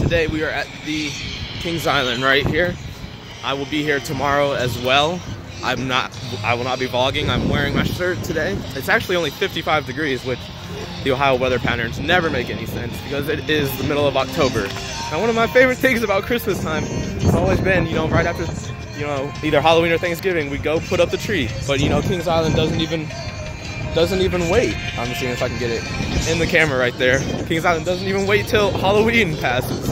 Today we are at the Kings Island right here. I will be here tomorrow as well. I will not be vlogging. I'm wearing my shirt today. It's actually only 55 degrees, which the Ohio weather patterns never make any sense because it is the middle of October. Now, one of my favorite things about Christmas time has always been, you know, right after, you know, either Halloween or Thanksgiving, we go put up the tree. But, you know, Kings Island doesn't even wait. I'm seeing if I can get it in the camera right there. Kings Island doesn't even wait till Halloween passes.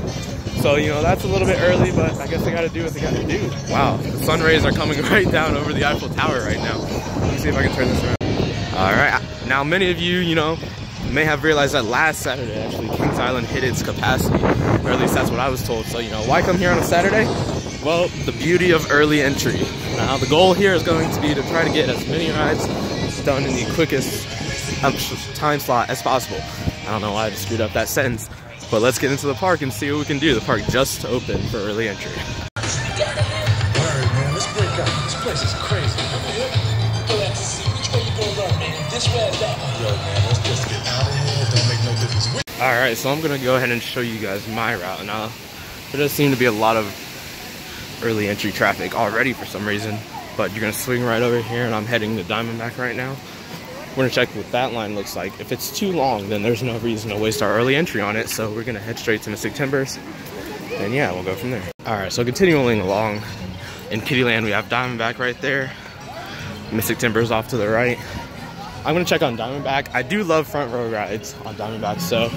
So, you know, that's a little bit early, but I guess they gotta do what they gotta do. Wow, the sun rays are coming right down over the Eiffel Tower right now. Let me see if I can turn this around. All right, now many of you, you know, may have realized that last Saturday, actually, Kings Island hit its capacity, or at least that's what I was told. So, you know, why come here on a Saturday? Well, the beauty of early entry. Now, the goal here is going to be to try to get as many rides done in the quickest time slot as possible. I don't know why I just screwed up that sentence, but let's get into the park and see what we can do. The park just opened for early entry. Word, man, let's break out. This place is crazy. Which way you gonna run, man? This way or that way? Yo, man, let's just get out of here. It don't make no difference. All right, so I'm gonna go ahead and show you guys my route. Now, there does seem to be a lot of early entry traffic already for some reason, but you're gonna swing right over here, and I'm heading to Diamondback right now. We're gonna check what that line looks like. If it's too long, then there's no reason to waste our early entry on it, so we're gonna head straight to Mystic Timbers, and yeah, we'll go from there. All right, so continuing along, in Kittyland we have Diamondback right there, Mystic Timbers off to the right. I'm gonna check on Diamondback. I do love front row rides on Diamondback, so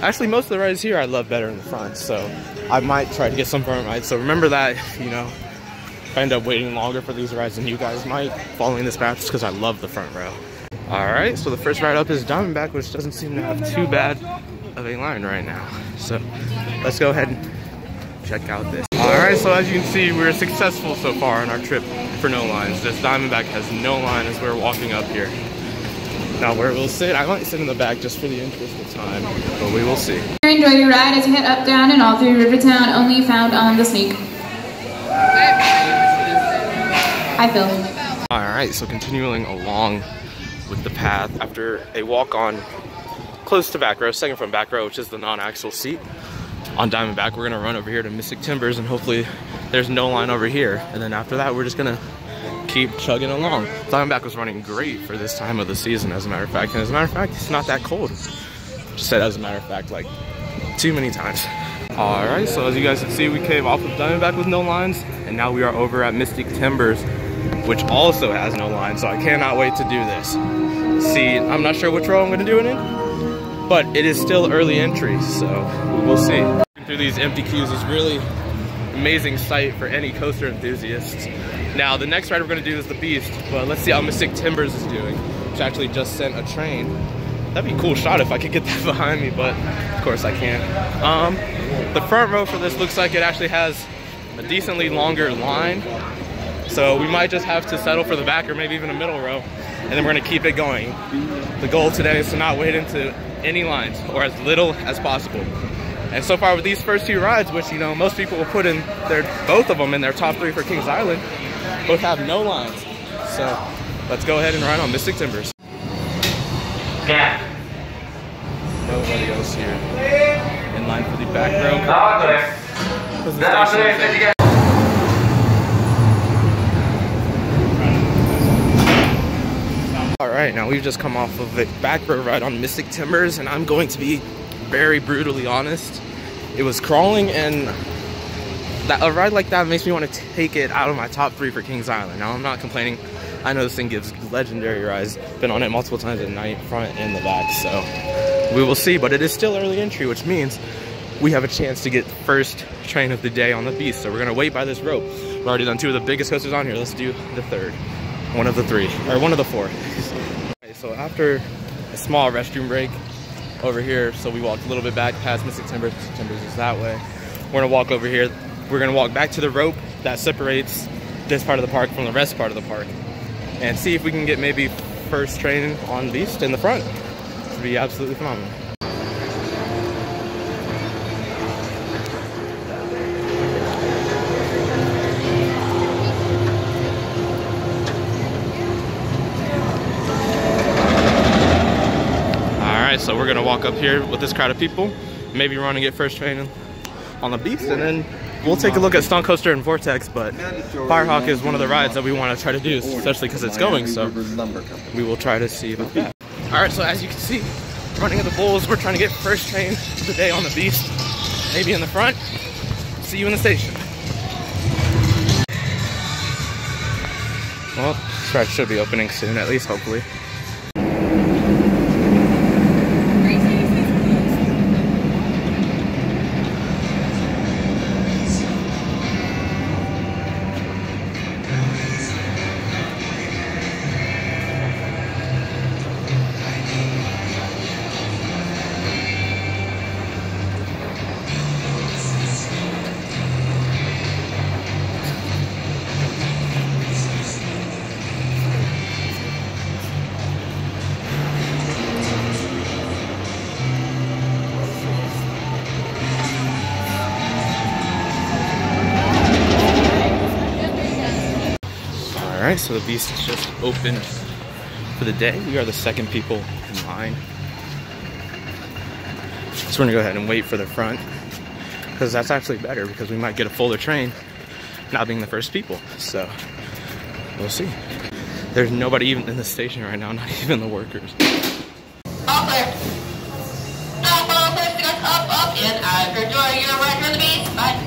actually most of the rides here I love better in the front, so I might try to get some front rides. So remember that, you know, if I end up waiting longer for these rides than you guys might, following this path, just because I love the front row. All right, so the first ride up is Diamondback, which doesn't seem to have too bad of a line right now. So let's go ahead and check out this. All right, so as you can see, we're successful so far on our trip for no lines. This Diamondback has no line as we're walking up here. Now where we'll sit, I might sit in the back just for the interest of time, but we will see. Enjoy your ride as you head up, down, and all through Rivertown, only found on the Sneak. Hi, Phil. All right, so continuing along with the path after a walk on close to back row, second from back row, which is the non-axle seat. On Diamondback, we're gonna run over here to Mystic Timbers, and hopefully there's no line over here. And then after that, we're just gonna keep chugging along. Diamondback was running great for this time of the season, as a matter of fact. And as a matter of fact, it's not that cold. Just said as a matter of fact, like too many times. All right, so as you guys can see, we came off of Diamondback with no lines, and now we are over at Mystic Timbers, which also has no lines, so I cannot wait to do this. See, I'm not sure which row I'm gonna do it in, but it is still early entry, so we'll see. Through these empty queues is really amazing sight for any coaster enthusiasts. Now, the next ride we're gonna do is the Beast, but let's see how Mystic Timbers is doing, which actually just sent a train. That'd be a cool shot if I could get that behind me, but of course I can't. The front row for this looks like it actually has a decently longer line, so we might just have to settle for the back or maybe even a middle row, and then we're gonna keep it going. The goal today is to not wait into any lines, or as little as possible. And so far with these first two rides, which, you know, most people will put in both of them in their top 3 for Kings Island, both have no lines. So let's go ahead and ride on Mystic Timbers. Yeah. Nobody else here in line for the back row. All right, now we've just come off of a back row ride on Mystic Timbers, and I'm going to be very brutally honest. It was crawling, and a ride like that makes me want to take it out of my top 3 for Kings Island. Now, I'm not complaining. I know this thing gives legendary rides. Been on it multiple times at night, front and the back, so we will see. But it is still early entry, which means we have a chance to get the first train of the day on the Beast. So we're gonna wait by this rope. We've already done 2 of the biggest coasters on here. Let's do the 3rd. One of the 3, or one of the 4. Okay, so after a small restroom break over here, so we walked a little bit back past Mystic Timbers. Mystic Timbers is that way. We're gonna walk over here. We're gonna walk back to the rope that separates this part of the park from the rest part of the park, and see if we can get maybe first train on Beast in the front. It would be absolutely phenomenal. All right, so we're gonna walk up here with this crowd of people, maybe run and get first train on the Beast, and then we'll take a look at Stunt Coaster and Vortex. But Firehawk is one of the rides that we want to try to do, especially because it's going, so we will try to see about that. Alright, so as you can see, running at the Bulls, we're trying to get first train of the day on the Beast, maybe in the front. See you in the station. Well, this ride should be opening soon, at least hopefully. Alright, so the Beast is just open for the day. We are the second people in line. So we're gonna go ahead and wait for the front, because that's actually better, because we might get a fuller train not being the first people. So we'll see. There's nobody even in the station right now, not even the workers. All clear. All clear. Up, and if you're enjoying your ride for the Beast, bye.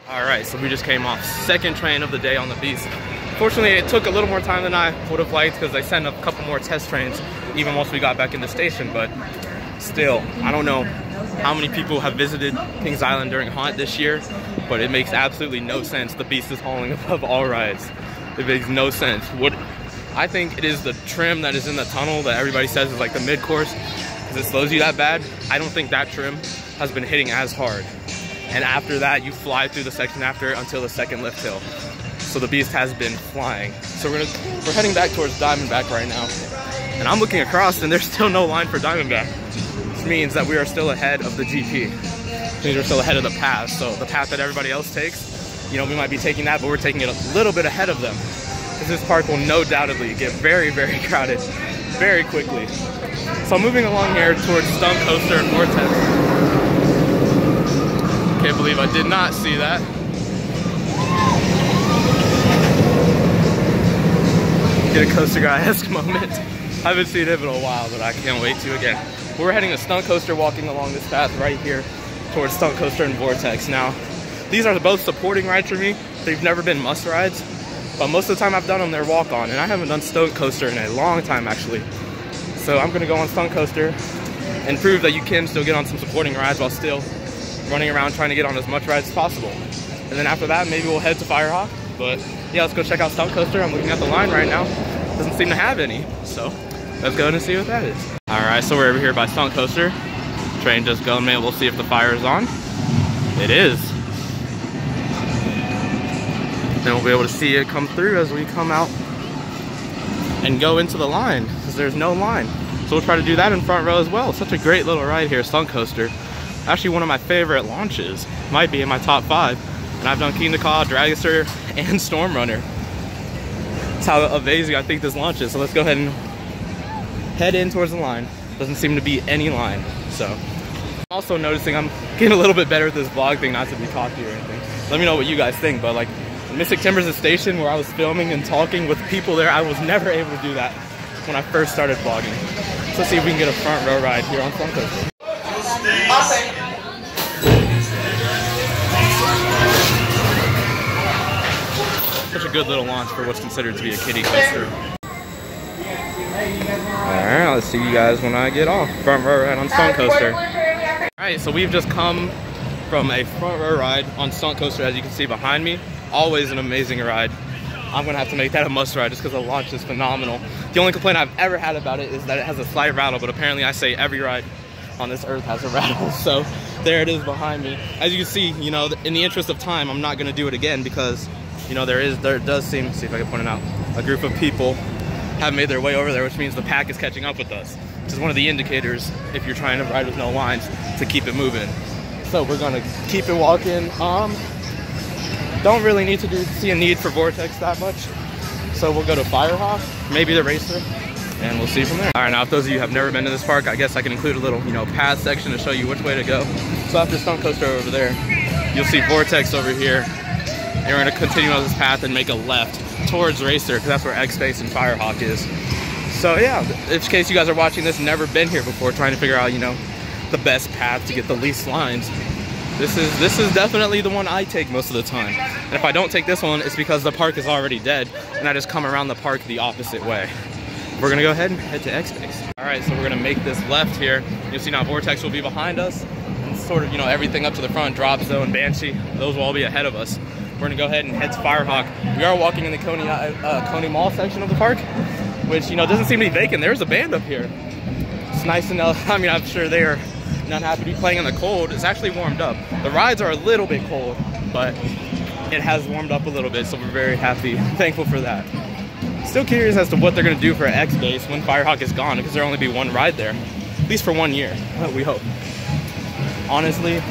Alright, so we just came off second train of the day on the Beast. Fortunately, it took a little more time than I would have liked, because they sent a couple more test trains even once we got back in the station, but still, I don't know how many people have visited Kings Island during Haunt this year, but it makes absolutely no sense. The Beast is hauling above all rides. It makes no sense. What I think it is the trim that is in the tunnel that everybody says is like the mid-course, because it slows you that bad. I don't think that trim has been hitting as hard. And after that, you fly through the section after until the second lift hill. So the Beast has been flying. So we're heading back towards Diamondback right now. And I'm looking across and there's still no line for Diamondback. Which means that we are still ahead of the GP. Which means we're still ahead of the path. So the path that everybody else takes, you know, we might be taking that, but we're taking it a little bit ahead of them. Because this park will no doubtedly get very, very crowded very quickly. So I'm moving along here towards Stunt Coaster and Vortex. Can't believe I did not see that. Get a Coaster Guy-esque moment. I haven't seen it in a while, but I can't wait to again. We're heading to Stunt Coaster, walking along this path right here towards Stunt Coaster and Vortex. Now, these are both supporting rides for me. They've never been must rides, but most of the time I've done them, they're walk-on, and I haven't done Stunt Coaster in a long time, actually. So I'm gonna go on Stunt Coaster and prove that you can still get on some supporting rides while still running around trying to get on as much rides as possible. And then after that, maybe we'll head to Firehawk. But yeah, let's go check out Stunt Coaster. I'm looking at the line right now. Doesn't seem to have any. So let's go and see what that is. All right, so we're over here by Stunt Coaster. Train just going, maybe we'll see if the fire is on. It is. Then we'll be able to see it come through as we come out and go into the line, because there's no line. So we'll try to do that in front row as well. Such a great little ride here, Stunt Coaster. Actually one of my favorite launches. Might be in my top 5. And I've done King to Caw, Dragster, and Storm Runner. That's how amazing I think this launch is. So let's go ahead and head in towards the line. Doesn't seem to be any line. So I'm also noticing I'm getting a little bit better at this vlog thing, not to be cocky or anything. Let me know what you guys think, but like Mystic Timbers' a station where I was filming and talking with people there. I was never able to do that when I first started vlogging. So let's see if we can get a front row ride here on Stunt Coaster. Such a good little launch for what's considered to be a kiddie coaster. Alright, let's see you guys when I get off. Front row ride on Stunt Coaster. Alright, so we've just come from a front row ride on Stunt Coaster, as you can see behind me. Always an amazing ride. I'm gonna have to make that a must ride just because the launch is phenomenal. The only complaint I've ever had about it is that it has a slight rattle, but apparently I say every ride on this earth has a rattle. So there it is behind me. As you can see, you know, in the interest of time, I'm not gonna do it again because, you know, there does seem, see if I can point it out, a group of people have made their way over there, which means the pack is catching up with us, which is one of the indicators if you're trying to ride with no lines to keep it moving. So we're gonna keep it walking. Don't really need to see a need for Vortex that much. So we'll go to Firehawk, maybe the Racer, and we'll see from there. All right, now if those of you have never been to this park, I guess I can include a little, you know, path section to show you which way to go. So after Stunt Coaster over there, you'll see Vortex over here. And we're gonna continue on this path and make a left towards Racer, because that's where X-Space and Firehawk is. So yeah, in case you guys are watching this and never been here before, trying to figure out, you know, the best path to get the least lines, this is definitely the one I take most of the time. And if I don't take this one, it's because the park is already dead and I just come around the park the opposite way. We're gonna go ahead and head to X-Space. All right, so we're gonna make this left here. You'll see now Vortex will be behind us, and sort of, you know, everything up to the front, Drop Zone, Banshee, those will all be ahead of us. We're gonna go ahead and head to Firehawk. We are walking in the Coney Mall section of the park, which, you know, doesn't seem to be vacant. There's a band up here. It's nice enough. I mean, I'm sure they are not happy to be playing in the cold. It's actually warmed up. The rides are a little bit cold, but it has warmed up a little bit, so we're very happy, thankful for that. Still curious as to what they're gonna do for X-Base when Firehawk is gone, because there'll only be one ride there, at least for 1 year, we hope. Honestly,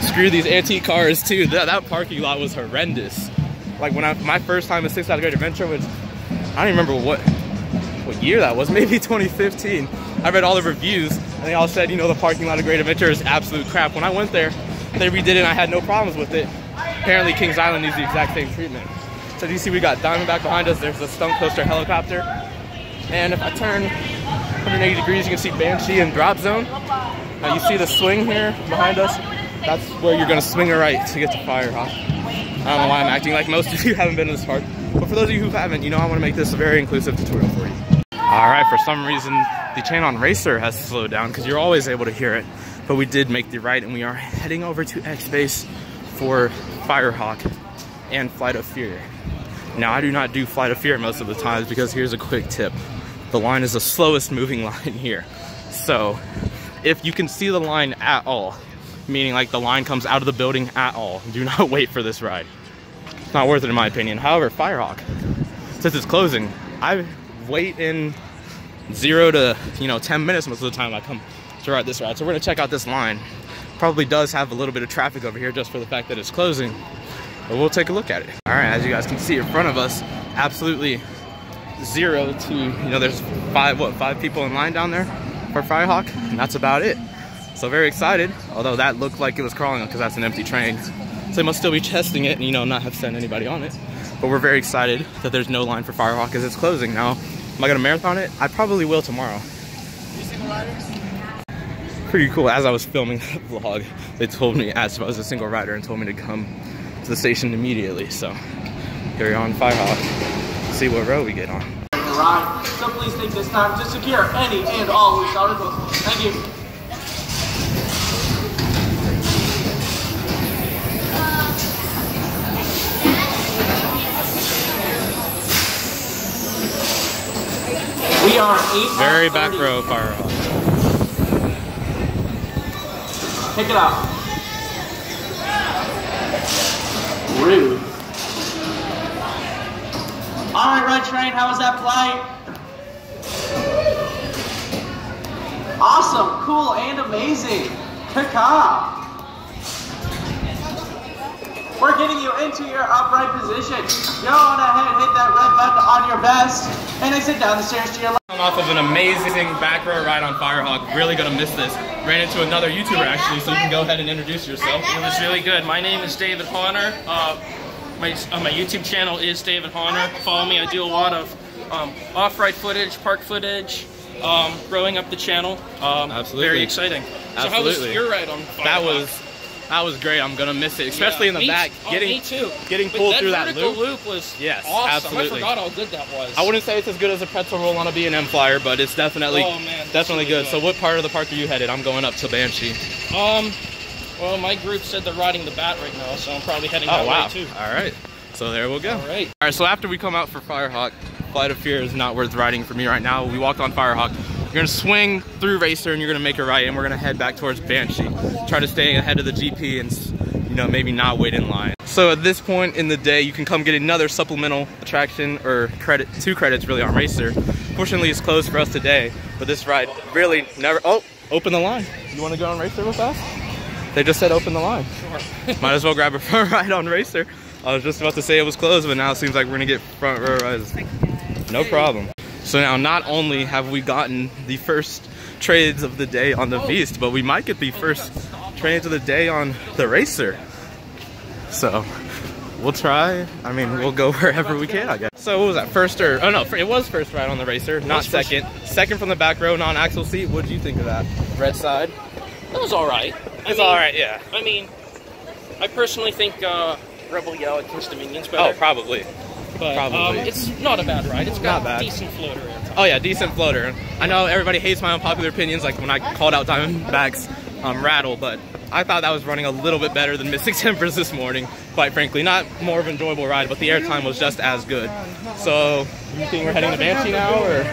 screw these antique cars too. That parking lot was horrendous. Like when my first time at Six Flags Great Adventure, which I don't even remember what year that was, maybe 2015. I read all the reviews and they all said, you know, the parking lot of Great Adventure is absolute crap. When I went there, they redid it and I had no problems with it. Apparently Kings Island needs the exact same treatment. So you see we got Diamondback behind us, there's a Stunt Coaster helicopter. And if I turn 180 degrees, you can see Banshee and Drop Zone. Now you see the swing here behind us? That's where you're gonna swing a right to get to Firehawk. I don't know why I'm acting like most of you haven't been to this park, but for those of you who haven't, you know, I wanna make this a very inclusive tutorial for you. All right, for some reason, the chain on Racer has slowed down because you're always able to hear it, but we did make the right and we are heading over to X-Base for Firehawk and Flight of Fear. Now, I do not do Flight of Fear most of the times because here's a quick tip. The line is the slowest moving line here. So if you can see the line at all, meaning like the line comes out of the building at all, do not wait for this ride. It's not worth it in my opinion. However, Firehawk, since it's closing, I wait in 0 to 10 minutes most of the time I come to ride this ride. So we're gonna check out this line. Probably does have a little bit of traffic over here just for the fact that it's closing, but we'll take a look at it. All right, as you guys can see in front of us, absolutely 0 to, there's five people in line down there for Firehawk, and that's about it. So very excited, although that looked like it was crawling because that's an empty train. So they must still be testing it and, not have sent anybody on it. But we're very excited that there's no line for Firehawk as it's closing. Now, am I gonna marathon it? I probably will tomorrow. Pretty cool. As I was filming the vlog, they told me, asked if I was a single rider and told me to come to the station immediately. So here we're on Firehawk. See what row we get on. Ride. So please take this time to secure any and all loose articles. Thank you. We are 8. Very back row Firehawk. Pick it up. Rude. Alright, Red Train, how was that flight? Awesome, cool, and amazing. Caca. We're getting you into your upright position. Go on ahead, hit that red button on your vest, and exit down the stairs to your left. I'm off of an amazing back row ride on Firehawk. Really gonna miss this. Ran into another YouTuber actually, so you can go ahead and introduce yourself. It was really good. My name is David Horner. My YouTube channel is David Horner. Follow me. I do a lot of off-ride footage, park footage, growing up the channel. Absolutely. Very exciting. Absolutely. So how was your ride on Firehawk? That was great. I'm gonna miss it, especially in the back. Me too. Getting pulled through that vertical loop was awesome. Absolutely. I forgot how good that was. I wouldn't say it's as good as a pretzel roll on a B&M flyer, but it's definitely definitely good. So what part of the park are you headed? I'm going up to Banshee. Well, my group said they're riding the bat right now, so I'm probably heading that way too. All right. So there we'll go. All right. All right. So after we come out for Firehawk, Flight of Fear is not worth riding for me right now. We walked on Firehawk. gonna swing through Racer and you're gonna make a right, and we're gonna head back towards Banshee. Try to stay ahead of the GP and, you know, maybe not wait in line. So at this point in the day, you can come get another supplemental attraction, or credit, 2 credits really, on Racer. Fortunately, it's closed for us today, but this ride really never, oh, open the line. You wanna go on Racer with us? They just said open the line. Sure. Might as well grab a front ride on Racer. I was just about to say it was closed, but now it seems like we're gonna get front row rides. No problem. So now not only have we gotten the first trades of the day on the Beast, but we might get the first trades of the day on the Racer. So we'll try. I mean, we'll go wherever we can, I guess. So what was that, first or, oh no, it was first ride on the Racer, not second. Second from the back row, non-axle seat. What did you think of that? Red side? It was all right. It's all right, yeah. I mean, I personally think Rebel Yell at King's Dominion's better. Oh, probably. But it's not a bad ride. It's got a decent floater airtime. Oh yeah, decent floater. I know everybody hates my unpopular opinions, like when I called out Diamondback's rattle, but I thought that was running a little bit better than Mystic Timbers this morning, quite frankly. Not more of an enjoyable ride, but the airtime was just as good. So, you think we're heading to Banshee now, or?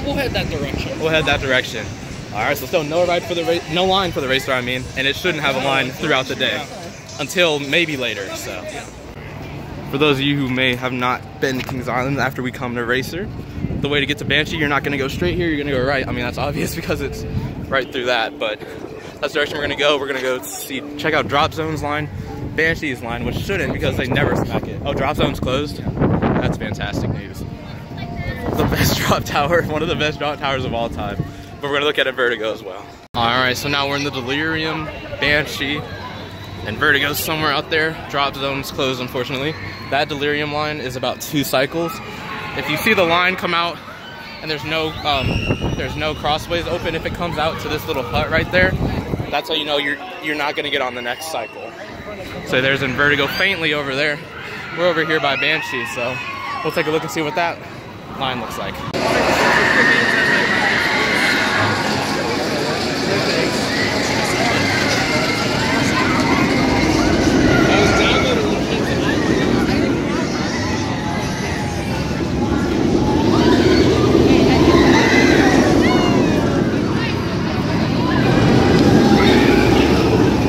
We'll head that direction. We'll head that direction. All right, so still no line for the Racer, I mean, and it shouldn't have a line throughout the day until maybe later. So, for those of you who may have not been to Kings Island after we come to Racer, the way to get to Banshee, you're not going to go straight here. You're going to go right. I mean, that's obvious because it's right through that, but that's the direction we're going to go. We're going to go check out Drop Zone's line, Banshee's line, which shouldn't because they never smack it. Oh, Drop Zone's closed? That's fantastic news. The best drop tower, one of the best drop towers of all time. But we're gonna look at a Vertigo as well. All right, so now we're in the Delirium, Banshee, and Vertigo's somewhere out there. Drop Zone's closed, unfortunately. That Delirium line is about 2 cycles. If you see the line come out and there's no crossways open, if it comes out to this little hut right there, that's how you know you're not gonna get on the next cycle. So there's an Vertigo faintly over there. We're over here by Banshee, so we'll take a look and see what that line looks like.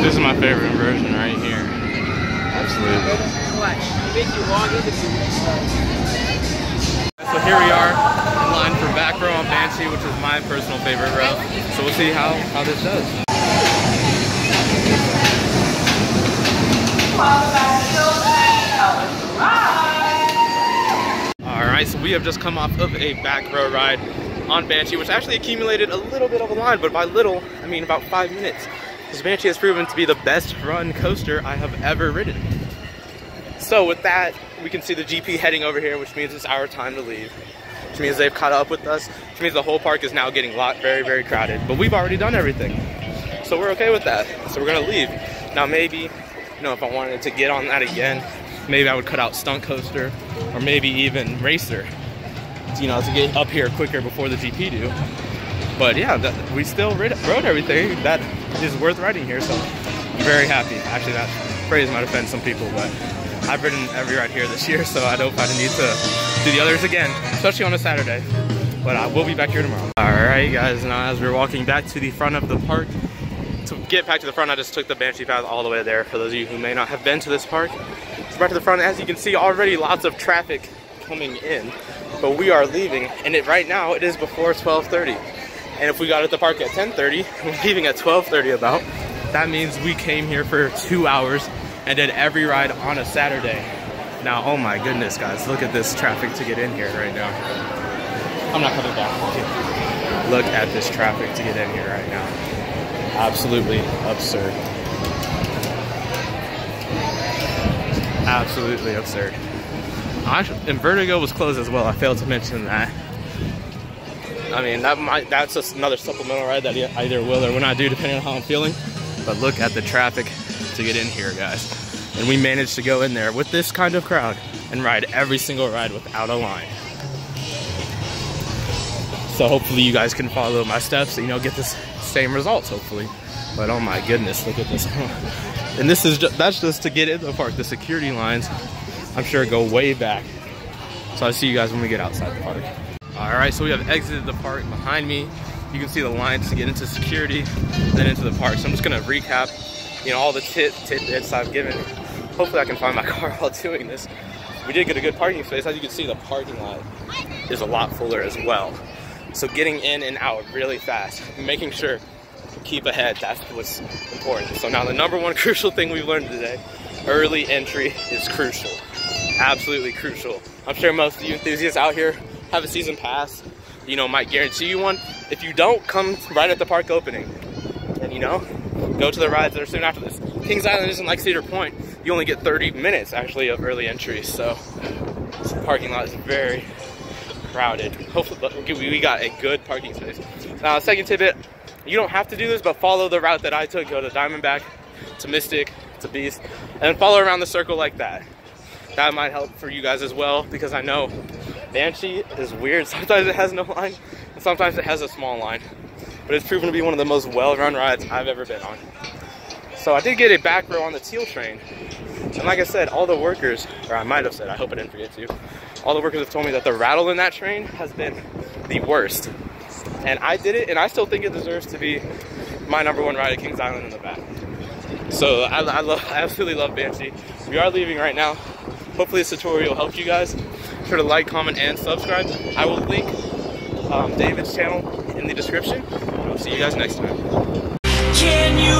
This is my favorite version right here. Absolutely. So here we are in line for back row on Banshee, which is my personal favorite row. So we'll see how this does. Alright, so we have just come off of a back row ride on Banshee, which actually accumulated a little bit of a line, but by little, I mean about 5 minutes. This Banshee has proven to be the best run coaster I have ever ridden. So with that, we can see the GP heading over here, which means it's our time to leave. Which means they've caught up with us, which means the whole park is now getting very, very crowded. But we've already done everything. So we're okay with that. So we're gonna leave. Now maybe, you know, if I wanted to get on that again, maybe I would cut out Stunt Coaster, or maybe even Racer, you know, to get up here quicker before the GP do. But yeah, we still rode everything that is worth riding here, so I'm very happy. Actually, that phrase might offend some people, but I've ridden every ride here this year, so I don't find a need to do the others again, especially on a Saturday. But I will be back here tomorrow. All right, guys, now as we're walking back to the front of the park, to get back to the front, I just took the Banshee path all the way there, for those of you who may not have been to this park. So back to the front, as you can see, already lots of traffic coming in, but we are leaving, and right now it is before 12:30. And if we got at the park at 10:30, we're leaving at 12:30 about, that means we came here for 2 hours and did every ride on a Saturday. Now, oh my goodness, guys, look at this traffic to get in here right now. I'm not coming back. Look at this traffic to get in here right now. Absolutely absurd. Absolutely absurd. And Vertigo was closed as well. I failed to mention that. I mean, that's just another supplemental ride that I either will or will not do, depending on how I'm feeling. But look at the traffic to get in here, guys. And we managed to go in there with this kind of crowd and ride every single ride without a line. So hopefully you guys can follow my steps and, you know, get the same results, hopefully. But oh my goodness, look at this. And this is that's just to get in the park. The security lines, I'm sure, go way back. So I'll see you guys when we get outside the park. All right, so we have exited the park. Behind me, you can see the lines to get into security and then into the park. So I'm just gonna recap, you know, all the tidbits I've given. Hopefully I can find my car while doing this. We did get a good parking space. As you can see, the parking lot is a lot fuller as well. So getting in and out really fast, making sure to keep ahead, that's what's important. So now the number one crucial thing we've learned today, early entry is crucial. Absolutely crucial. I'm sure most of you enthusiasts out here have a season pass, you know, might guarantee you one. If you don't, come right at the park opening and, you know, go to the rides that are soon after this. Kings Island isn't like Cedar Point. You only get 30 minutes actually of early entry, so this parking lot is very crowded. Hopefully we got a good parking space. Now, second tidbit, you don't have to do this, but follow the route that I took. Go to Diamondback, to Mystic, to Beast, and follow around the circle like that. That might help for you guys as well, because I know Banshee is weird. Sometimes it has no line, and sometimes it has a small line. But it's proven to be one of the most well-run rides I've ever been on. So I did get a back row on the teal train. And like I said, all the workers, or I might have said, I hope I didn't forget to, all the workers have told me that the rattle in that train has been the worst. And I did it, and I still think it deserves to be my number one ride at Kings Island in the back. So I absolutely love Banshee. We are leaving right now. Hopefully this tutorial helped you guys. Be sure to like, comment, and subscribe. I will link David's channel in the description. I'll see you guys next time. Can you